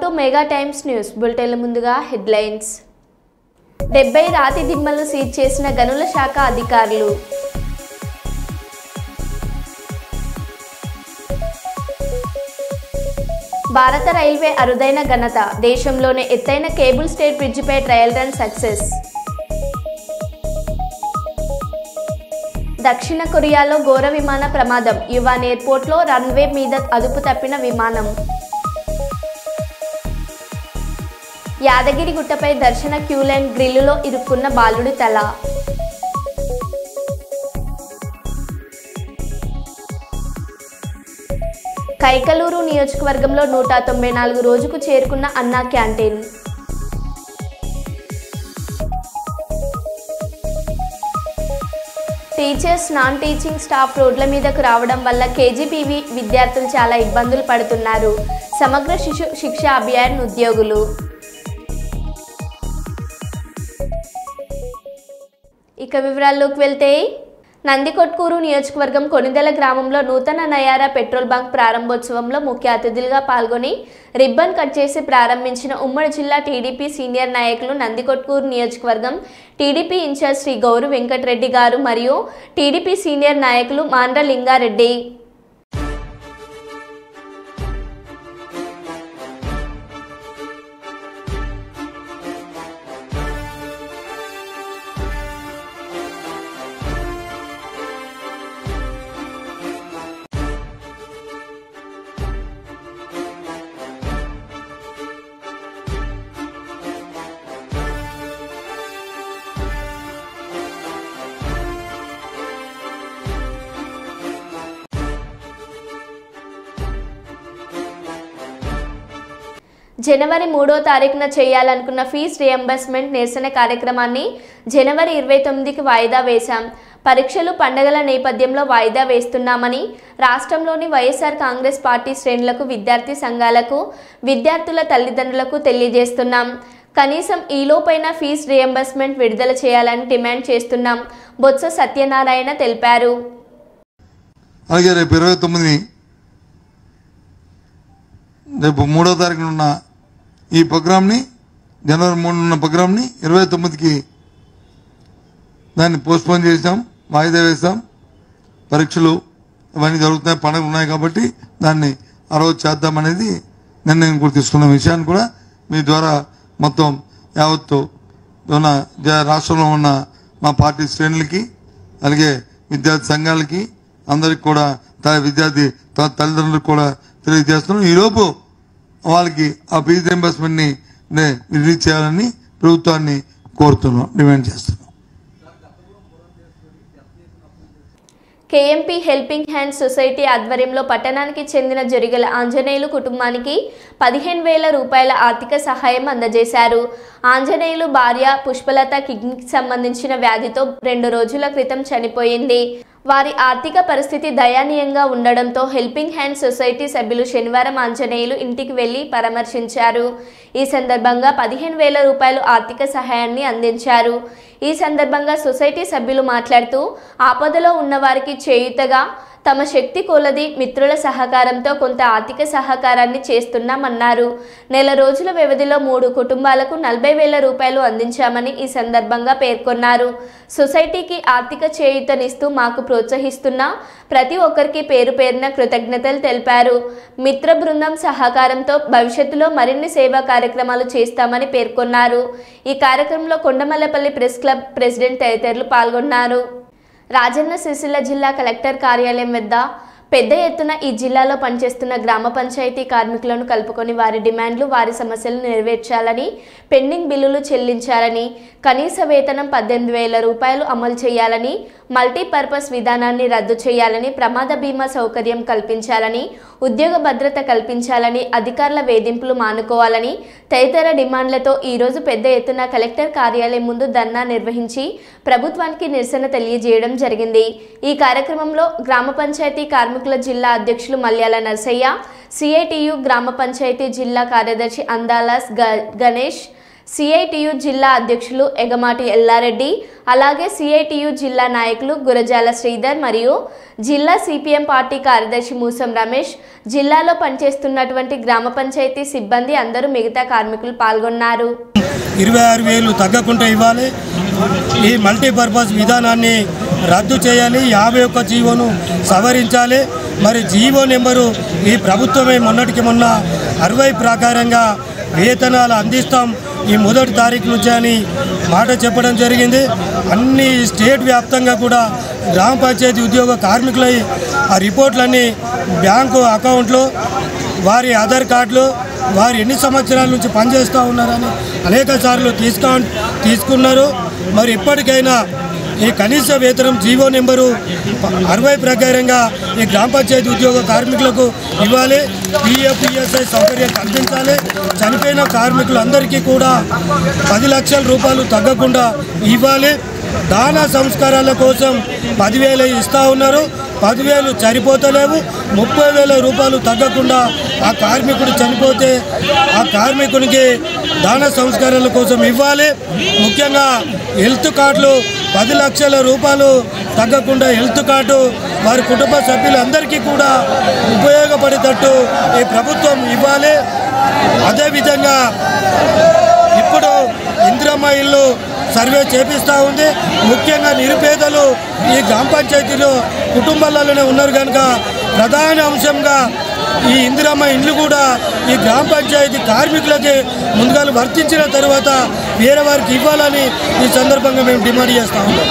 Welcome to mega times news బులెటిన్ల ముందుగా headlines 70 రాతి దిమ్మలను సీజ్ చేసిన గనుల శాఖ అధికారులు. భారత రైల్వే అరుదైన ఘనత, దేశంలోనే ఎత్తైన కేబుల్ స్టేట్ బ్రిడ్జిపై ట్రయల్ రన్ సక్సెస్. దక్షిణ కొరియాలో ఘోర విమాన ప్రమాదం, యువాన్ ఎయిర్పోర్ట్లో రన్వే మీద అదుపు తప్పిన విమానం. యాదగిరి గుట్టపై దర్శన క్యూలైన్ గ్రిల్లులో ఇరుక్కున్న బాలుడి తల. కైకలూరు నియోజకవర్గంలో 194 రోజుకు చేరుకున్న అన్నా canteen. Teachers, non teaching staff రోడ్ల మీదకు రావడం వల్ల కేజీబీవీ విద్యార్థులు చాలా ఇబ్బందులు పడుతున్నారు. సమగ్ర శిశు శిక్ష అభియాన్ ఉద్యోగులు. ఇక వివరాల్లోకి వెళ్తే, నందికొట్కూరు నియోజకవర్గం కొనిదెల గ్రామంలో నూతన నయారా పెట్రోల్ బంక్ ప్రారంభోత్సవంలో ముఖ్య అతిథులుగా పాల్గొని రిబ్బన్ కట్ చేసి ప్రారంభించిన ఉమ్మడి జిల్లా టీడీపీ సీనియర్ నాయకులు, నందికొట్కూరు నియోజకవర్గం టీడీపీ ఇన్ఛార్జ్ శ్రీ గౌరు వెంకటరెడ్డి గారు మరియు టీడీపీ సీనియర్ నాయకులు మాండ్ర లింగారెడ్డి. జనవరి 3వ తారీఖున చేయాలనుకున్న ఫీజు రియంబర్స్మెంట్ నిరసన కార్యక్రమాన్ని జనవరి 29కి వాయిదా వేశాం. పరీక్షలు, పండుగల నేపథ్యంలో వాయిదా వేస్తున్నామని రాష్ట్రంలోని వైఎస్ఆర్ కాంగ్రెస్ పార్టీ శ్రేణులకు, విద్యార్థి సంఘాలకు, విద్యార్థుల తల్లిదండ్రులకు తెలియజేస్తున్నాం. కనీసం ఈలోపైన ఫీజు రియంబర్స్మెంట్ విడుదల చేయాలని డిమాండ్ చేస్తున్నాం. బొత్స సత్యనారాయణ తెలిపారు. అలాగే రేపు 29 రేపు 3వ తారీఖున ఉన్న ఈ ప్రోగ్రామ్ని, జనవరి 3 ఉన్న ప్రోగ్రామ్ని 29కి దాన్ని పోస్ట్పోన్ చేసాం, వాయిదా వేసాం. పరీక్షలు ఇవన్నీ జరుగుతున్నాయి, పండుగలు ఉన్నాయి కాబట్టి దాన్ని ఆ రోజు చేద్దామనేది నిర్ణయం కూడా తీసుకున్న విషయాన్ని కూడా మీ ద్వారా మొత్తం యావత్తు ఉన్న రాష్ట్రంలో ఉన్న మా పార్టీ శ్రేణులకి, అలాగే విద్యార్థి సంఘాలకి, అందరికి కూడా విద్యార్థి తల్లిదండ్రులకు కూడా తెలియజేస్తున్నాం. ఈలోపు వాళ్ళకి ఆ ఫీజు రియంబర్స్మెంట్ని రిలీజ్ చేయాలని ప్రభుత్వాన్ని కోరుతున్నాం, డిమాండ్ చేస్తున్నాం. కేఎంపీ హెల్పింగ్ హ్యాండ్స్ సొసైటీ ఆధ్వర్యంలో పట్టణానికి చెందిన జొరిగల ఆంజనేయులు కుటుంబానికి 15,000 రూపాయల ఆర్థిక సహాయం అందజేశారు. ఆంజనేయులు భార్య పుష్పలత కిడ్నీకి సంబంధించిన వ్యాధితో 2 రోజుల క్రితం చనిపోయింది. వారి ఆర్థిక పరిస్థితి దయనీయంగా ఉండడంతో హెల్పింగ్ హ్యాండ్స్ సొసైటీ సభ్యులు శనివారం ఆంజనేయులు ఇంటికి వెళ్లి పరామర్శించారు. ఈ సందర్భంగా 15,000 రూపాయలు ఆర్థిక సహాయాన్ని అందించారు. ఈ సందర్భంగా సొసైటీ సభ్యులు మాట్లాడుతూ, ఆపదలో ఉన్నవారికి చేయూతగా తమ శక్తి కొలది మిత్రుల సహకారంతో కొంత ఆర్థిక సహకారాన్ని చేస్తున్నామన్నారు. నెల రోజుల వ్యవధిలో 3 కుటుంబాలకు 40,000 రూపాయలు అందించామని ఈ సందర్భంగా పేర్కొన్నారు. సొసైటీకి ఆర్థిక చేయూతనిస్తూ మాకు ప్రోత్సహిస్తున్న ప్రతి ఒక్కరికి పేరు పేరున కృతజ్ఞతలు తెలిపారు. మిత్ర బృందం సహకారంతో భవిష్యత్తులో మరిన్ని సేవా కార్యక్రమాలు చేస్తామని పేర్కొన్నారు. ఈ కార్యక్రమంలో కొండమల్లపల్లి ప్రెస్ క్లబ్ ప్రెసిడెంట్ తదితరులు పాల్గొన్నారు. రాజన్న సిరిసిల్ల జిల్లా కలెక్టర్ కార్యాలయం వద్ద పెద్ద ఎత్తున ఈ జిల్లాలో పనిచేస్తున్న గ్రామ పంచాయతీ కార్మికులను కలుపుకొని వారి డిమాండ్లు, వారి సమస్యలను నెరవేర్చాలని, పెండింగ్ బిల్లులు చెల్లించాలని, కనీస వేతనం 18,000 రూపాయలు అమలు చేయాలని, మల్టీపర్పస్ విధానాన్ని రద్దు చేయాలని, ప్రమాద బీమా సౌకర్యం కల్పించాలని, ఉద్యోగ భద్రత కల్పించాలని, అధికారుల వేధింపులు మానుకోవాలని తదితర డిమాండ్లతో ఈరోజు పెద్ద ఎత్తున కలెక్టర్ కార్యాలయం ముందు ధర్నా నిర్వహించి ప్రభుత్వానికి నిరసన తెలియజేయడం జరిగింది. ఈ కార్యక్రమంలో గ్రామ పంచాయతీ కార్మికుల జిల్లా అధ్యక్షులు మల్యాల నర్సయ్య, సిఐటియు గ్రామ పంచాయతీ జిల్లా కార్యదర్శి అందాలాస్ గణేష్, సిఐటియు జిల్లా అధ్యక్షులు ఎగమాటి ఎల్లారెడ్డి, అలాగే సిఐటియు జిల్లా నాయకులు గురజాల శ్రీధర్ మరియు జిల్లా సిపిఎం పార్టీ కార్యదర్శి మూసం రమేష్, జిల్లాలో పనిచేస్తున్నటువంటి గ్రామ పంచాయతీ సిబ్బంది అందరూ మిగతా కార్మికులు పాల్గొన్నారు. 26,000 తగ్గకుండా ఇవ్వాలి. ఈ మల్టీపర్పస్ విధానాన్ని రద్దు చేయాలి. 51 జీవోను సవరించాలి. మరి జీవో నెంబరు ఈ ప్రభుత్వమే మొన్నటికి మొన్న 60 ప్రకారంగా వేతనాలు అందిస్తాం ఈ 1 తారీఖు నుంచి అని మాట చెప్పడం జరిగింది. అన్ని స్టేట్ వ్యాప్తంగా కూడా గ్రామ పంచాయతీ ఉద్యోగ కార్మికులై ఆ రిపోర్ట్లన్నీ బ్యాంకు అకౌంట్లు, వారి ఆధార్ కార్డులు, వారు ఎన్ని సంవత్సరాల నుంచి పనిచేస్తూ ఉన్నారని అనేక సార్లు తీసుకున్నారు. మరి ఇప్పటికైనా ఈ కనీస వేతనం జీవో నెంబరు 60 ప్రకారంగా ఈ గ్రామ పంచాయతీ ఉద్యోగ కార్మికులకు ఇవ్వాలి. పిఎఫ్ ఈఎస్ఐ సౌకర్యం కల్పించాలి. చనిపోయిన కార్మికులందరికీ కూడా 10 లక్షల రూపాయలు తగ్గకుండా ఇవ్వాలి. దానా సంస్కారాల కోసం 10,000 ఇస్తూ ఉన్నారు. 10,000 సరిపోతలేవు. 30,000 రూపాయలు తగ్గకుండా ఆ కార్మికుడు చనిపోతే ఆ కార్మికునికి దాన సంస్కారాల కోసం ఇవ్వాలి. ముఖ్యంగా హెల్త్ కార్డులు 10 లక్షల రూపాయలు తగ్గకుండా హెల్త్ కార్డు వారి కుటుంబ సభ్యులందరికీ కూడా ఉపయోగపడేటట్టు ఈ ప్రభుత్వం ఇవ్వాలి. అదేవిధంగా ఇప్పుడు ఇందిరమ్మ ఇల్లు సర్వే చేపిస్తూ ఉంది. ముఖ్యంగా నిరుపేదలు ఈ గ్రామ పంచాయతీలో కుటుంబాలలోనే ఉన్నారు కనుక ప్రధాన అంశంగా ఈ ఇందిరమ్మ ఇండ్లు కూడా ఈ గ్రామ పంచాయతీ కార్మికులకి ముందుగా వర్తించిన తర్వాత వేరే వారికి ఇవ్వాలని ఈ సందర్భంగా మేము డిమాండ్ చేస్తా ఉన్నాం.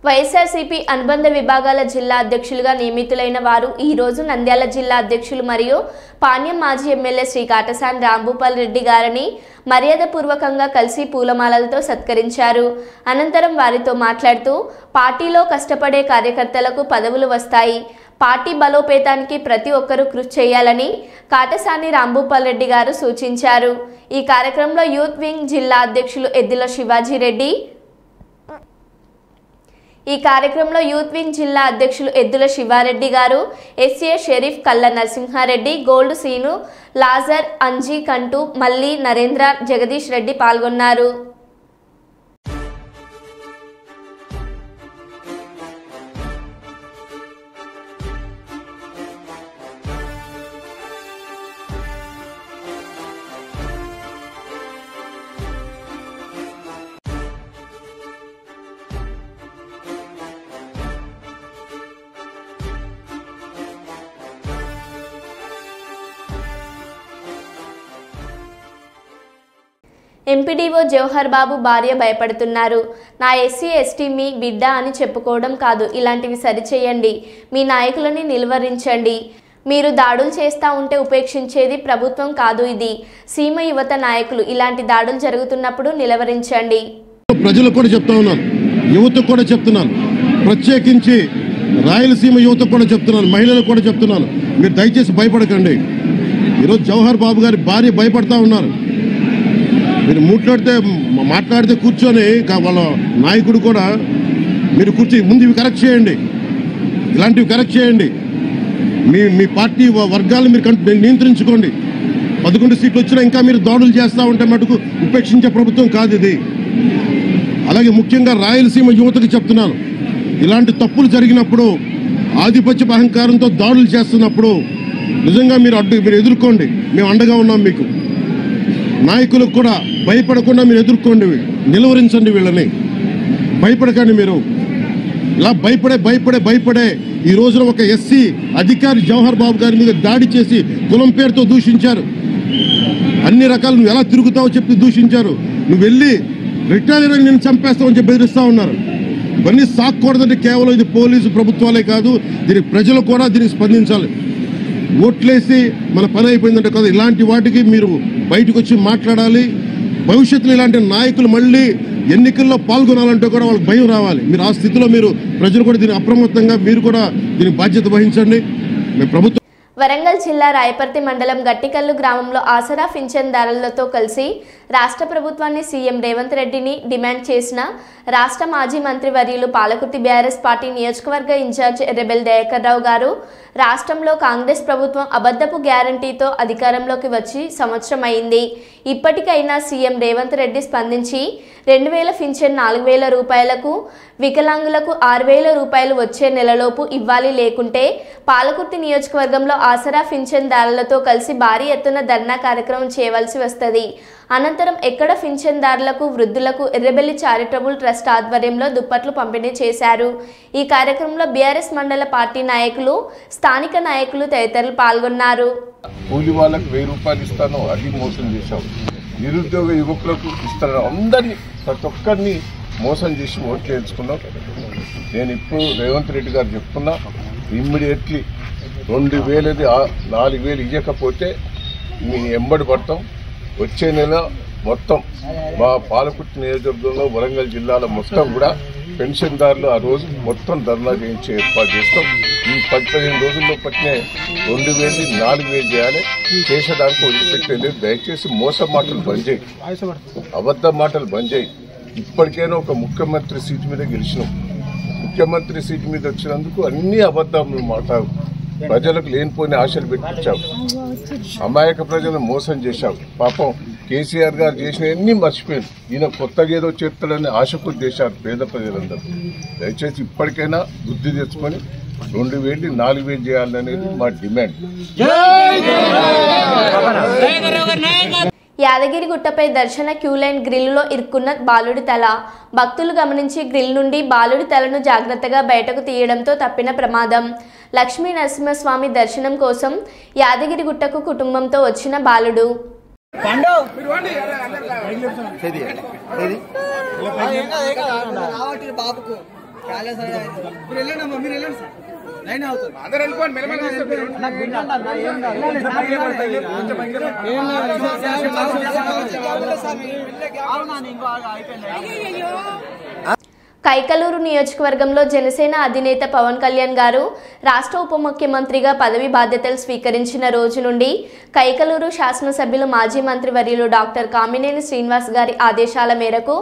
వైఎస్ఆర్సీపీ అనుబంధ విభాగాల జిల్లా అధ్యక్షులుగా నియమితులైన వారు ఈ రోజు నంద్యాల జిల్లా అధ్యక్షులు మరియు పాణ్యం మాజీ ఎమ్మెల్యే శ్రీ కాటసాని రాంభూపాల్ రెడ్డి గారిని మర్యాదపూర్వకంగా కలిసి పూలమాలలతో సత్కరించారు. అనంతరం వారితో మాట్లాడుతూ పార్టీలో కష్టపడే కార్యకర్తలకు పదవులు వస్తాయి, పార్టీ బలోపేతానికి ప్రతి ఒక్కరూ కృషి చేయాలని కాటసాని రాంభూపాల్ రెడ్డి గారు సూచించారు. ఈ కార్యక్రమంలో యూత్ వింగ్ జిల్లా అధ్యక్షులు ఎద్దుల శివాజీరెడ్డి జిల్లా అధ్యక్షులు ఎద్దుల శివారెడ్డి గారు, ఎస్ఏ షరీఫ్, కల్ల నరసింహారెడ్డి, గోల్డ్ సీను, లాజర్, అంజీ, కంటూ, మల్లి, నరేంద్ర, జగదీష్ రెడ్డి పాల్గొన్నారు. ఎంపీడీఓ జవహర్ బాబు భార్య భయపడుతున్నారు. నా ఎస్సీ ఎస్టీ మీ బిడ్డ అని చెప్పుకోవడం కాదు, ఇలాంటివి సరిచేయండి. మీ నాయకులని నిలువరించండి. మీరు దాడులు చేస్తూ ఉంటే ఉపేక్షించేది ప్రభుత్వం కాదు. ఇది సీమ యువత నాయకులు. ఇలాంటి దాడులు జరుగుతున్నప్పుడు నిలువరించండి. ప్రజలకు కూడా చెప్తా ఉన్నాను, యువతకు కూడా చెప్తున్నాను, ప్రత్యేకించి రాయలసీమ యువతకు కూడా చెప్తున్నాను, మహిళలకు కూడా చెప్తున్నాను, మీరు దయచేసి భయపడకండి. ఈరోజు జవహర్ బాబు గారి భార్య భయపడతా ఉన్నారు. మీరు మాట్లాడితే కూర్చొని వాళ్ళ నాయకుడు కూడా మీరు కూర్చొని ముందు ఇవి కరెక్ట్ చేయండి, ఇలాంటివి కరెక్ట్ చేయండి, మీ పార్టీ వర్గాలను మీరు నియంత్రించుకోండి. 11 సీట్లు వచ్చినా ఇంకా మీరు దాడులు చేస్తూ ఉంటే మటుకు ఉపేక్షించే ప్రభుత్వం కాదు ఇది. అలాగే ముఖ్యంగా రాయలసీమ యువతకు చెప్తున్నాను, ఇలాంటి తప్పులు జరిగినప్పుడు ఆధిపత్య అహంకారంతో దాడులు చేస్తున్నప్పుడు నిజంగా మీరు ఎదుర్కోండి. మేము అండగా ఉన్నాం మీకు. నాయకులకు కూడా భయపడకుండా మీరు ఎదుర్కోండి, నిలువరించండి, వీళ్ళని భయపడకండి. మీరు ఇలా భయపడే ఈ రోజున ఒక ఎస్సీ అధికారి జవహర్ బాబు గారి మీద దాడి చేసి కులం పేరుతో దూషించారు. అన్ని రకాలు నువ్వు ఎలా తిరుగుతావో చెప్పి దూషించారు. నువ్వు వెళ్ళి రిటైర్ అని నేను చంపేస్తావని చెప్పి బెదిరిస్తా ఉన్నారు. ఇవన్నీ సాక్కూడదంటే కేవలం ఇది పోలీసు ప్రభుత్వాలే కాదు, దీనికి ప్రజలు కూడా దీనికి స్పందించాలి. ఓట్లేసి మన పని అయిపోయిందంటే కదా, ఇలాంటి వాటికి మీరు బయటకు వచ్చి మాట్లాడాలి. భవిష్యత్తులో ఇలాంటి నాయకులు మళ్ళీ ఎన్నికల్లో పాల్గొనాలంటే కూడా వాళ్ళకి భయం రావాలి. మీరు ఆ స్థితిలో ప్రజలు కూడా దీన్ని అప్రమత్తంగా మీరు కూడా దీనికి బాధ్యత వహించండి. ప్రభుత్వం వరంగల్ జిల్లా రాయపర్తి మండలం గట్టికల్లు గ్రామంలో ఆసరా పింఛన్దారులతో కలిసి రాష్ట్ర ప్రభుత్వాన్ని సీఎం రేవంత్ రెడ్డిని డిమాండ్ చేసిన రాష్ట్ర మాజీ మంత్రి వర్యులు పాలకుర్తి బీఆర్ఎస్ పార్టీ నియోజకవర్గ ఇన్ఛార్జ్ ఎర్రబెల్లి దయాకర్ రావు గారు రాష్ట్రంలో కాంగ్రెస్ ప్రభుత్వం అబద్ధపు గ్యారంటీతో అధికారంలోకి వచ్చి సంవత్సరం అయింది. ఇప్పటికైనా సీఎం రేవంత్ రెడ్డి స్పందించి 2000 పింఛన్ 4000 రూపాయలకు, వికలాంగులకు 6000 రూపాయలు వచ్చే నెలలోపు ఇవ్వాలి. లేకుంటే పాలకుర్తి నియోజకవర్గంలో ఆసరా పింఛన్దారులతో కలిసి భారీ ఎత్తున ధర్నా కార్యక్రమం చేయవలసి వస్తుంది. అనంతరం ఎక్కడ పింఛన్దారులకు, వృద్ధులకు ఎర్రబెల్లి చారిటబుల్ ట్రస్ట్ ఆధ్వర్యంలో దుప్పట్లు పంపిణీ చేశారు. ఈ కార్యక్రమంలో బీఆర్ఎస్ మండల పార్టీ నాయకులు, స్థానిక నాయకులు తదితరులు పాల్గొన్నారు. కూలి వాళ్ళకు 1000 రూపాయలు ఇస్తాను అది మోసం చేశాం. నిరుద్యోగ యువకులకు ఇస్తాను అందరినీ ప్రతి ఒక్కరిని మోసం చేసి ఓట్లు వేయించుకున్నాం. నేను ఇప్పుడు రేవంత్ రెడ్డి గారు చెప్తున్నా, ఇమ్మీడియట్లీ 2000ది 4000 ఇవ్వకపోతే మీ ఎంబడి పడతాం. వచ్చే నెల మొత్తం మా పాలకుర్తి నియోజకవర్గంలో వరంగల్ జిల్లాలో మొత్తం కూడా పెన్షన్దారులు ఆ రోజు మొత్తం ధర్నా చేయించే ఏర్పాటు చేస్తాం. ఈ 15 రోజుల్లో పట్టిన 2000 4000 చేయాలి. చేసేదానికి వదిలిపెట్టలేదు. దయచేసి మోసం మాటలు బంద్ చేయి, అబద్ధ మాటలు బంద్ చేయి. ఇప్పటికైనా ఒక ముఖ్యమంత్రి సీటు మీద గెలిచినాం. ముఖ్యమంత్రి సీటు మీద వచ్చినందుకు అన్ని అబద్ధాలు మాట్లాడు, ప్రజలకు లేనిపోయిన ఆశలు పెట్టించావు, అమాయక ప్రజలను మోసం చేశావు. పాపం కేసీఆర్ గారు చేసినవన్నీ మర్చిపోయారు. ఈయన కొత్తగా ఏదో చేస్తాడని ఆశకు చేశారు పేద ప్రజలందరూ. దయచేసి ఇప్పటికైనా బుద్ధి తెచ్చుకొని 2000 4000 చేయాలనేది మా డిమాండ్. యాదగిరిగుట్టపై దర్శన క్యూలైన్ గ్రిల్లులో ఇరుక్కున్న బాలుడి తల. భక్తులు గమనించి గ్రిల్ నుండి బాలుడి తలను జాగ్రత్తగా బయటకు తీయడంతో తప్పిన ప్రమాదం. లక్ష్మీ నరసింహస్వామి దర్శనం కోసం యాదగిరిగుట్టకు కుటుంబంతో వచ్చిన బాలుడు. కైకలూరు నియోజకవర్గంలో జనసేన అధినేత పవన్ కళ్యాణ్ గారు రాష్ట్ర ఉప ముఖ్యమంత్రిగా పదవి బాధ్యతలు స్వీకరించిన రోజు నుండి కైకలూరు శాసనసభ్యులు మాజీ మంత్రివర్యులు డాక్టర్ కామినేని శ్రీనివాస్ గారి ఆదేశాల మేరకు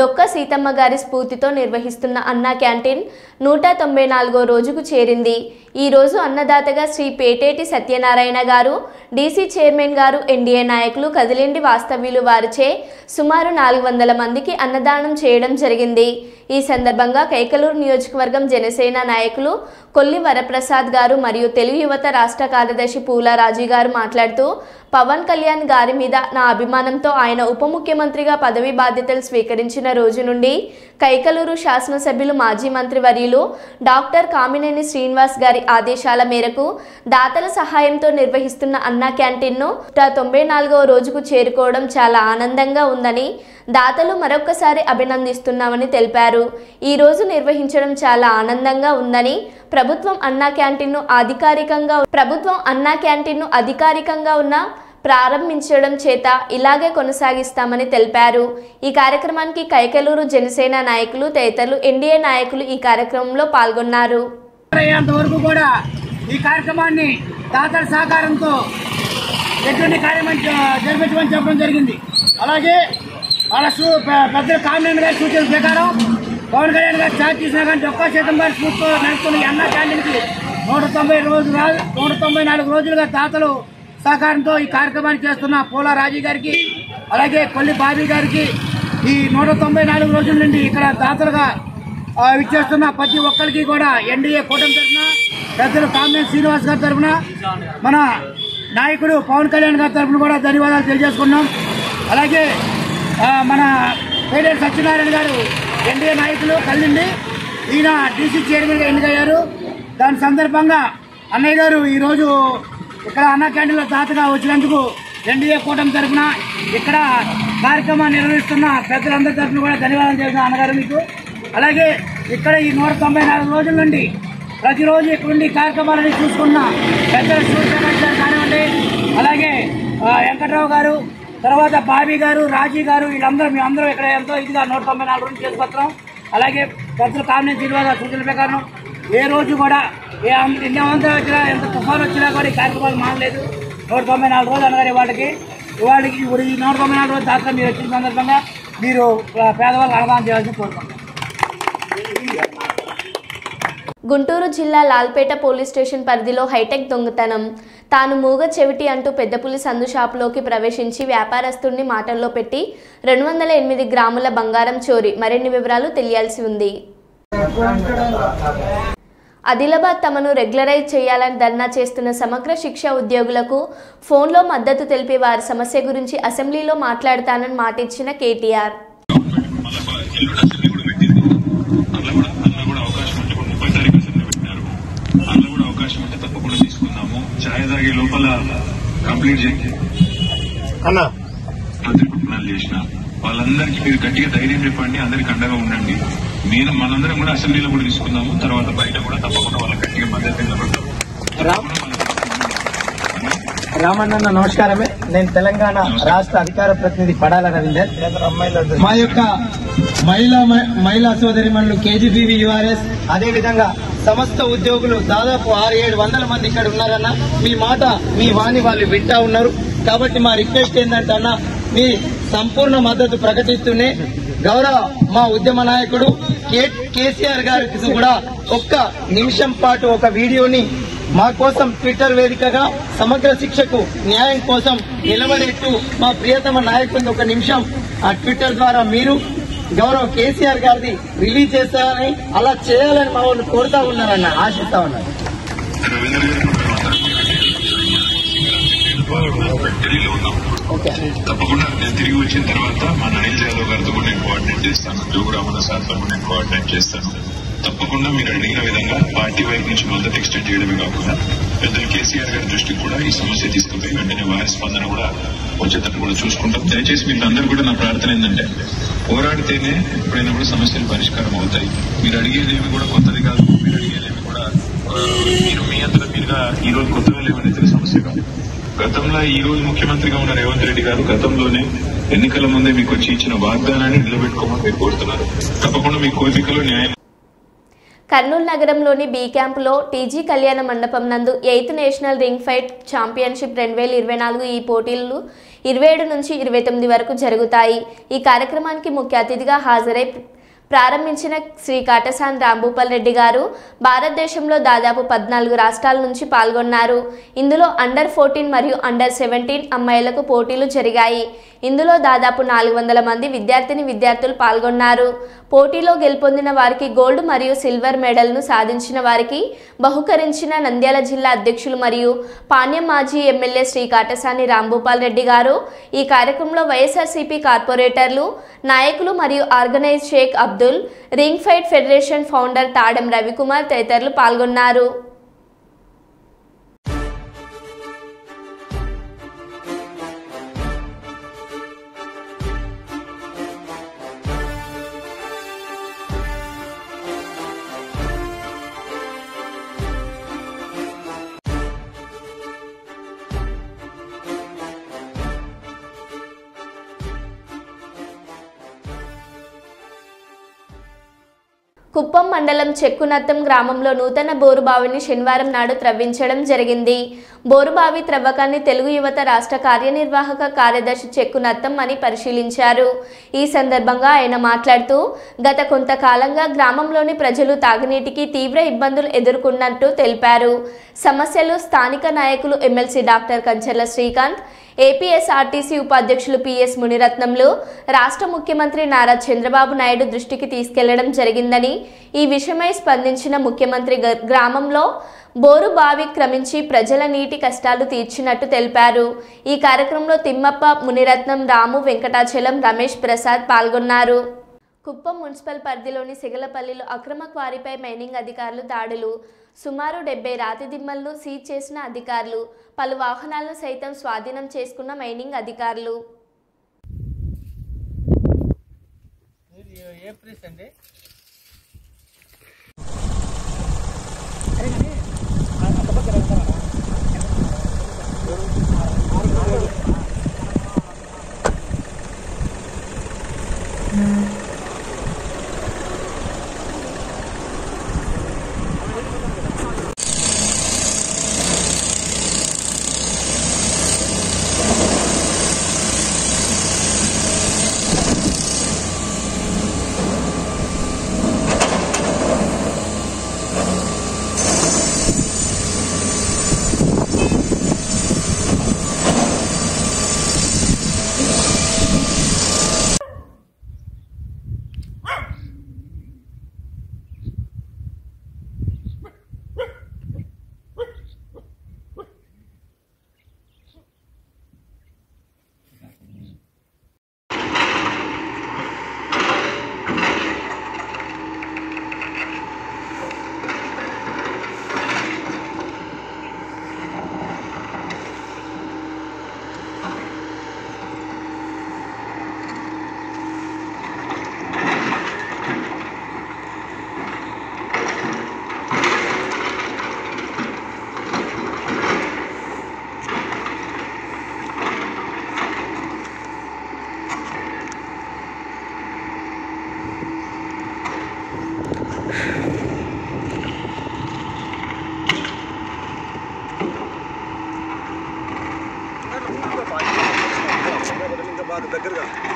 డొక్క సీతమ్మ గారి స్ఫూర్తితో నిర్వహిస్తున్న అన్నా క్యాంటీన్ 194వ రోజుకు చేరింది. ఈ రోజు అన్నదాతగా శ్రీ పేటేటి సత్యనారాయణ గారు, డీసీ చైర్మన్ గారు, ఎన్డీఏ నాయకులు, కదిలిండి వాస్తవ్యులు వారిచే సుమారు 400 మందికి అన్నదానం చేయడం జరిగింది. ఈ సందర్భంగా కైకలూరు నియోజకవర్గం జనసేన నాయకులు కొల్లి వరప్రసాద్ గారు మరియు తెలుగు యువత రాష్ట్ర కార్యదర్శి పూల రాజీ గారు మాట్లాడుతూ, పవన్ కళ్యాణ్ గారి మీద నా అభిమానంతో ఆయన ఉప ముఖ్యమంత్రిగా పదవి బాధ్యతలు స్వీకరించిన రోజు నుండి కైకలూరు శాసనసభ్యులు మాజీ మంత్రివర్యులు డాక్టర్ కామినేని శ్రీనివాస్ గారి ఆదేశాల మేరకు దాతల సహాయంతో నిర్వహిస్తున్న అన్నా క్యాంటీన్ను 194వ రోజుకు చేరుకోవడం చాలా ఆనందంగా ఉందని, దాతలు మరొక్కసారి అభినందిస్తున్నామని తెలిపారు. ఈ రోజు నిర్వహించడం చాలా ఆనందంగా ఉందని, ప్రభుత్వం అన్నా క్యాంటీన్ను అధికారికంగా ఉన్న ప్రారంభించడం చేత ఇలాగే కొనసాగిస్తామని తెలిపారు. ఈ కార్యక్రమానికి కైకలూరు జనసేన నాయకులు తదితరులు ఎన్డీఏ నాయకులు ఈ కార్యక్రమంలో పాల్గొన్నారు. కూడా ఈ కార్యక్రమాన్ని దాతల సహకారంతో ఎటువంటి కార్యక్రమం జరిపించమని చెప్పడం జరిగింది. అలాగే వాళ్ళ పెద్దల కామినేని గారి సూచన ప్రకారం పవన్ కళ్యాణ్ గారు ఛార్జ్ చేసిన కానీ ఒక్క శాతం గారి స్ఫూర్తితో నడుపుతున్న ఈ అన్నా క్యాంటీన్కి 194 రోజులుగా దాతలు సహకారంతో ఈ కార్యక్రమాన్ని చేస్తున్న పూల రాజీ గారికి, అలాగే కొల్లి బాబీ గారికి, ఈ 194 రోజుల నుండి ఇక్కడ దాతలుగా ఇచ్చేస్తున్న ప్రతి ఒక్కరికి కూడా ఎన్డీఏ కూటమి తరఫున, పెద్దలు కామినేని శ్రీనివాస్ గారి తరఫున, మన నాయకుడు పవన్ కళ్యాణ్ గారి తరఫున కూడా ధన్యవాదాలు తెలియజేసుకున్నాం. అలాగే మన పేటేటి సత్యనారాయణ గారు ఎన్డీఏ నాయకులు కలిండి, ఈయన డీసీ చైర్మన్గా ఎన్నికయ్యారు. దాని సందర్భంగా అన్నయ్య గారు ఈరోజు ఇక్కడ అన్నా క్యాంటీన్లో దాతగా వచ్చినందుకు ఎన్డీఏ కూటమి తరఫున ఇక్కడ కార్యక్రమాన్ని నిర్వహిస్తున్న పెద్దలందరి తరఫున కూడా ధన్యవాదాలు చేస్తున్నా అన్నగారు మీకు. అలాగే ఇక్కడ ఈ 194 రోజుల నుండి ప్రతిరోజు ఇక్కడ నుండి కార్యక్రమాలని చూసుకున్న పెద్దల సూర్యప్రకాష్ కానివ్వండి, అలాగే వెంకట్రావు గారు, తర్వాత బాబీ గారు, రాజీ గారు, వీళ్ళందరూ మీ అందరూ ఇక్కడ ఎంతో ఇదిగా 194 రోజులు చేసుకొస్తాం. అలాగే పెద్దలు కామినేని శ్రీనివాస సూచనల ప్రకారం ఏ రోజు కూడా ఎన్ని అవంతరం వచ్చినా, ఎంత తుఫాను వచ్చినా కూడా ఈ కార్యక్రమాలు మానలేదు. 194 రోజులు అనగానే వాళ్ళకి ఇప్పుడు ఈ 194 రోజులు దాకా మీరు వచ్చిన సందర్భంగా మీరు పేదవాళ్ళకి అవగాహన చేయాల్సి కోరుకుంటున్నాం. గుంటూరు జిల్లా లాల్పేట పోలీస్ స్టేషన్ పరిధిలో హైటెక్ దొంగతనం. తాను మూగ చెవిటి అంటూ పెద్దపులి సందు షాపులోకి ప్రవేశించి వ్యాపారస్తుడిని మాటల్లో పెట్టి 208 గ్రాముల బంగారం చోరీ. మరిన్ని వివరాలు తెలియాల్సి ఉంది. ఆదిలాబాద్ తమను రెగ్యులరైజ్ చేయాలని ధర్నా చేస్తున్న సమగ్ర శిక్ష ఉద్యోగులకు ఫోన్లో మద్దతు తెలిపి వారి సమస్య గురించి అసెంబ్లీలో మాట్లాడతానని మాటిచ్చిన కేటీఆర్. తప్పకుండా తీసుకుందాము. ఛాయ్ తాగే లోపల కంప్లీట్ చేసి చేసిన వాళ్ళందరికీ మీరు గట్టిగా ధైర్యం చెప్పండి, అందరికి అండగా ఉండండి. మనందరం కూడా అసెంబ్లీలో కూడా తీసుకుందాము. తర్వాత బయట కూడా తప్పకుండా వాళ్ళ గట్టిగా మద్దతు నిలబడతాము. రామన్న నమస్కారమే. నేను తెలంగాణ రాష్ట్ర అధికార ప్రతినిధి పడాల రవీందర్. మా యొక్క మహిళా సోదరిమణులు కేజీబీవీ యూఆర్ఎస్ అదేవిధంగా సమస్త ఉద్యోగులు దాదాపు 600-700 మంది ఇక్కడ ఉన్నారన్న. మీ మాట మీ వాణి వాళ్ళు వింటా ఉన్నారు. కాబట్టి మా రిక్వెస్ట్ ఏంటంటే అన్న, మీ సంపూర్ణ మద్దతు ప్రకటిస్తూనే గౌరవ మా ఉద్యమ నాయకుడు కేసీఆర్ గారికి కూడా ఒక్క నిమిషం పాటు ఒక వీడియోని మా కోసం ట్విట్టర్ వేదికగా సమగ్ర శిక్షకు న్యాయం కోసం నిలబడేట్టు మా ప్రియతమ నాయకుడిని ఒక నిమిషం ఆ ట్విట్టర్ ద్వారా మీరు గౌరవ కేసీఆర్ గారిది రిలీజ్ చేస్తారని, అలా చేయాలని మా వాళ్ళు కోరుతా ఉన్నారన్న, ఆశిస్తా ఉన్నారు. తప్పకుండా నేను తిరిగి వచ్చిన తర్వాత మా అనిల్ యాదవ్ గారితో కూడా నేను కోఆర్డినేట్ చేస్తాను, జోగురామన్న సార్తో కూడా నేను కోఆర్డినేట్ చేస్తాను. తప్పకుండా మీరు అడిగిన విధంగా పార్టీ వైపు నుంచి మద్దతు ఎక్స్టెండ్ చేయడమే కాకుండా పెద్దలు కేసీఆర్ గారి దృష్టికి కూడా ఈ సమస్య తీసుకుపోయి వెంటనే వారి స్పందన కూడా వచ్చేటట్టు కూడా చూసుకుంటాం. దయచేసి మీరు అందరూ కూడా నా ప్రార్థన ఏంటంటే, పోరాడితేనే ఎప్పుడైనా కూడా సమస్యలు పరిష్కారం అవుతాయి. మీరు అడిగేదేమి కూడా కొత్తది కాదు, మీరు అడిగేదేమి కూడా మీరు మీ అంతటా మీరుగా ఈ రోజు కొత్తగా లేవనైతే సమస్య కాదు. గతంలో ఈ రోజు ముఖ్యమంత్రిగా ఉన్న రేవంత్ రెడ్డి గారు గతంలోనే ఎన్నికల ముందే మీకు వచ్చి ఇచ్చిన వాగ్దానాన్ని నిలబెట్టుకోమని మీరు కోరుతున్నారు. తప్పకుండా మీ కోరికలో న్యాయం. కర్నూలు నగరంలోని బీ క్యాంపులో టీజీ కళ్యాణ మండపం నందు 8th national ring fight championship 2024 ఈ పోటీలు 27 నుంచి 29 వరకు జరుగుతాయి. ఈ కార్యక్రమానికి ముఖ్య అతిథిగా హాజరై ప్రారంభించిన శ్రీ కాటసాని రాంభూపాల్ రెడ్డి గారు భారతదేశంలో దాదాపు 14 రాష్ట్రాల నుంచి పాల్గొన్నారు. ఇందులో అండర్ 14 మరియు అండర్ 17 అమ్మాయిలకు పోటీలు జరిగాయి. ఇందులో దాదాపు 400 మంది విద్యార్థులు పాల్గొన్నారు. పోటీలో గెలుపొందిన వారికి గోల్డ్ మరియు సిల్వర్ మెడల్ను, సాధించిన వారికి బహుకరించిన నంద్యాల జిల్లా అధ్యక్షులు మరియు పాణ్యం మాజీ ఎమ్మెల్యే శ్రీ కాటసాని రాంభూపాల్ రెడ్డి గారు. ఈ కార్యక్రమంలో వైఎస్ఆర్సీపీ కార్పొరేటర్లు, నాయకులు మరియు organise Sheikh Abdul, ring fight federation founder Tadem Ravikumar తదితరులు పాల్గొన్నారు. కుప్పం మండలం చెక్కునత్తం గ్రామంలో నూతన బోరుబావిని శనివారం నాడు త్రవ్వించడం జరిగింది. బోరుబావి త్రవ్వకాన్ని తెలుగు యువత రాష్ట్ర కార్యనిర్వాహక కార్యదర్శి చెక్కునత్తం అని పరిశీలించారు. ఈ సందర్భంగా ఆయన మాట్లాడుతూ, గత కొంతకాలంగా గ్రామంలోని ప్రజలు తాగునీటికి తీవ్ర ఇబ్బందులు ఎదుర్కొన్నట్టు తెలిపారు. సమస్యలు స్థానిక నాయకులు MLC doctor Kancharla Srikanth, APSRTC ఉపాధ్యక్షులు పిఎస్ మునిరత్నంలు రాష్ట్ర ముఖ్యమంత్రి నారా చంద్రబాబు నాయుడు దృష్టికి తీసుకెళ్లడం జరిగిందని, ఈ విషయమై స్పందించిన ముఖ్యమంత్రి గ్రామంలో బోరు బావి క్రమించి ప్రజల నీటి కష్టాలు తీర్చినట్టు తెలిపారు. ఈ కార్యక్రమంలో తిమ్మప్ప, మునిరత్నం, రాము, వెంకటాచలం, రమేష్ ప్రసాద్ పాల్గొన్నారు. కుప్పం మున్సిపల్ పరిధిలోని సిగలపల్లిలో అక్రమ క్వారీపై మైనింగ్ అధికారులు దాడులు. సుమారు 70 రాతి దిమ్మలను సీజ్ చేసిన అధికారులు, పలు వాహనాలను సైతం స్వాధీనం చేసుకున్న మైనింగ్ అధికారులు.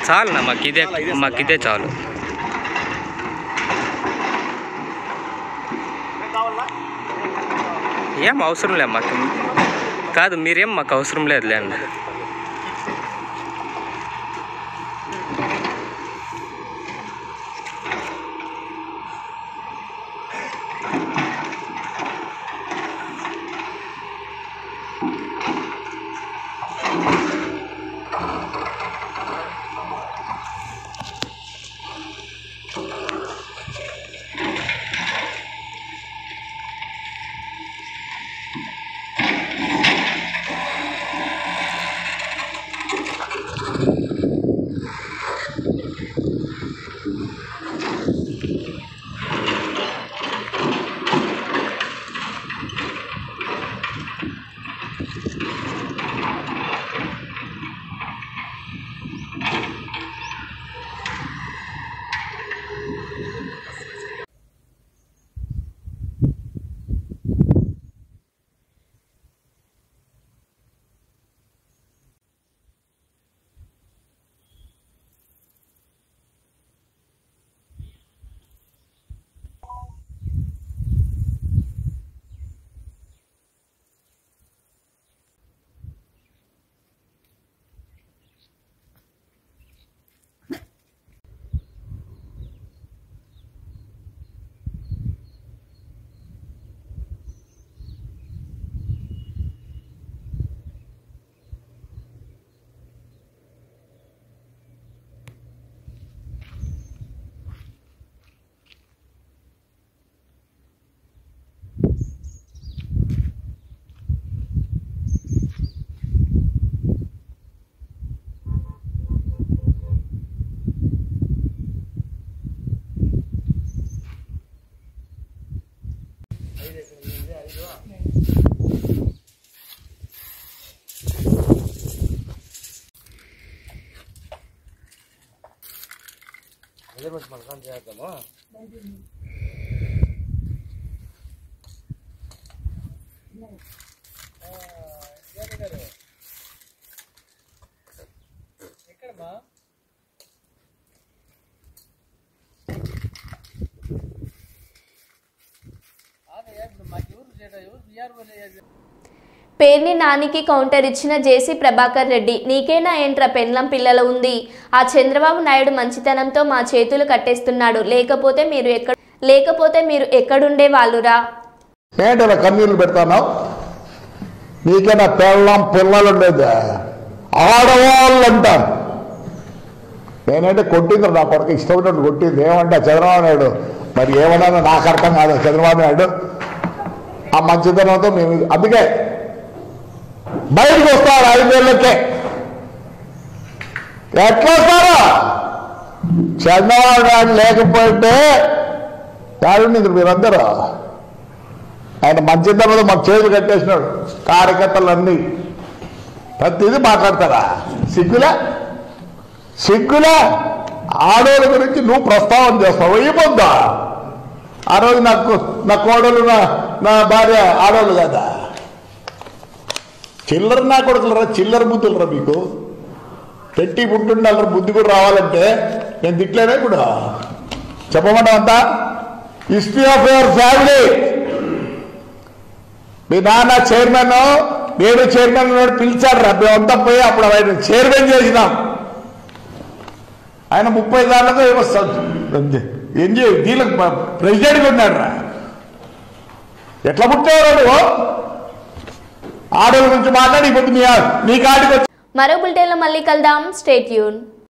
చాలునా మాకు ఇదే చాలు. ఏం అవసరం లేదు మాకు. కాదు మీరేం మాకు అవసరం లేదులే అండి. పేర్ని నానికి కౌంటర్ ఇచ్చిన జేసీ ప్రభాకర్ రెడ్డి. నీకేనా ఏంట్రా పెండ్లం పిల్లల ఉంది, ఆ చంద్రబాబు నాయుడు మంచితనంతో మా చేతులు కట్టేస్తున్నాడు, లేకపోతే మీరు ఎక్కడుండే వాళ్ళురా. ఏంటలా కన్నీళ్ళు పెడతాను? నీకేనా పెళ్ళం పిల్లలు ఉండేది? ఆడవాళ్ళు అంటాను. నేనంటే కొట్టింది నా కొడుకు ఇష్టం కొట్టింది. ఏమంటే చంద్రబాబు నాయుడు మరి ఏమన్నా నాకు అర్థం కాదు. చంద్రబాబు నాయుడు ఆ మంచితనంతో మేము అందుకే బయటకు వస్తారు. 5 ఏళ్ళకే ఎట్లా వస్తారా? చంద్రబాబు నాయుడు లేకపోతే దాడు మీరందరూ ఆయన మంచితనంతో మాకు చేతులు కట్టేసినాడు. కార్యకర్తలన్నీ ప్రతిదీ మాట్లాడతారా? సిగ్గులా ఆడోళ్ళ గురించి నువ్వు ప్రస్తావన చేస్తావు. ఇవ్వద్దా? ఆ రోజు నా కోడలు నా భార్య ఆడోళ్ళు కదా. చిల్లర నా కొడుకులరా, చిల్లర బుద్ధులరా మీకు. పెట్టి పుట్టుండాలరా, బుద్ధి కూడా రావాలంటే నేను తిట్లేనే కూడా చెప్పమంటావంతా. History of your family. మీ నాన్న చైర్మన్, నేను చైర్మన్ పిలిచాడు రా. మేమంతా పోయి అప్పుడు ఆయన చైర్మన్ చేసినాం. ఆయన 30 దాళ్ళతో దీనికి ప్రెసిడెంట్గా ఉన్నాడు రా. ఎట్లా పుట్టావు నువ్వు? ఆడోళ్ళ గురించి మాట్లాడి ఇప్పుడు నీ కాడికి. మరో బులెటిన్లో మళ్ళీ కలుద్దాం. Stay tune.